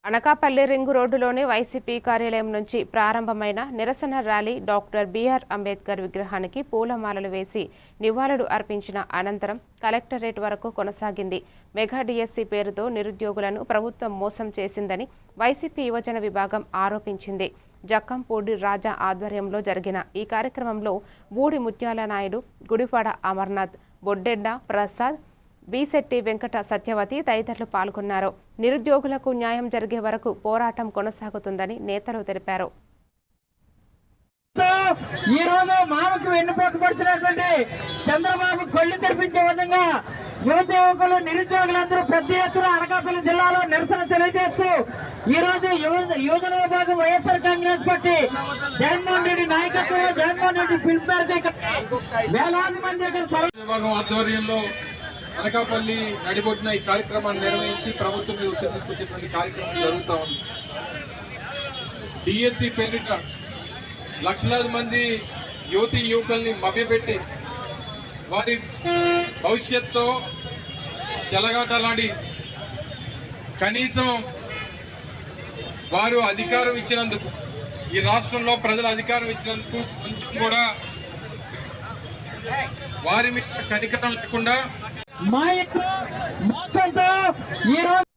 Anakapalli ring రోడ్డులోని YCP కార్యాలయం నుంచి ప్రారంభమైన నిరసన ర్యాలీ డాక్టర్ బిఆర్ అంబేద్కర్ విగ్రహానికి పూలమాలలు వేసి నివాళులు అర్పించిన అనంతరం కలెక్టరేట్ వరకు కొనసాగింది. మెగా డిఎస్సీ పేరుతో నిరుద్యోగులను ప్రభుత్వం మోసం చేసిందని వైసీపీ యువజన విభాగం ఆరోపించింది. జక్కంపూడి రాజా ఆధ్వర్యంలో జరిగిన ఈ కార్యక్రమంలో బూడి ముత్యాల నాయుడు, గుడివాడ అమర్నాథ్, బొడ్డెడ్డ ప్రసాద్, బీశెట్టి వెంకట సత్యవతి తదితరులు పాల్గొన్నారు. నిరుద్యోగులకు న్యాయం జరిగే వరకు పోరాటం కొనసాగుతుందని నేతలు తెలిపారు. ఈ రోజు మామకు వెన్నుపోటుపడుతున్నటువంటి చంద్రబాబు కళ్ళు తెరిపించే విధంగా యువత యువకులు నిరుద్యోగులందరూ పెద్ద ఎత్తున అనకాపల్లి జిల్లాలో నిరసన తెలియజేస్తూ ఈ రోజు యువజన విభాగం వైఎస్ఆర్ కాంగ్రెస్ పార్టీ జగన్మోహన్ రెడ్డి నాయకత్వం, జగన్మోహన్ రెడ్డి పిలుపు వేలాది మంది విభాగం ఆధ్వర్యంలో అనకాపల్లి నడిబొట్టిన ఈ కార్యక్రమాన్ని నిర్వహించి ప్రభుత్వం మీద ఒత్తిడి తీసుకొచ్చేటువంటి కార్యక్రమం జరుగుతూ ఉంది. డిఎస్సి పేరిట లక్షలాది మంది యువతీ యువకుల్ని మభ్యపెట్టి వారి భవిష్యత్తుతో చెలగాటలాడి కనీసం వారు అధికారం ఇచ్చినందుకు, ఈ రాష్ట్రంలో ప్రజలు అధికారం ఇచ్చినందుకు కొంచెం కూడా వారి మీద కనికరం లేకుండా మోసంతో ఈ రోజు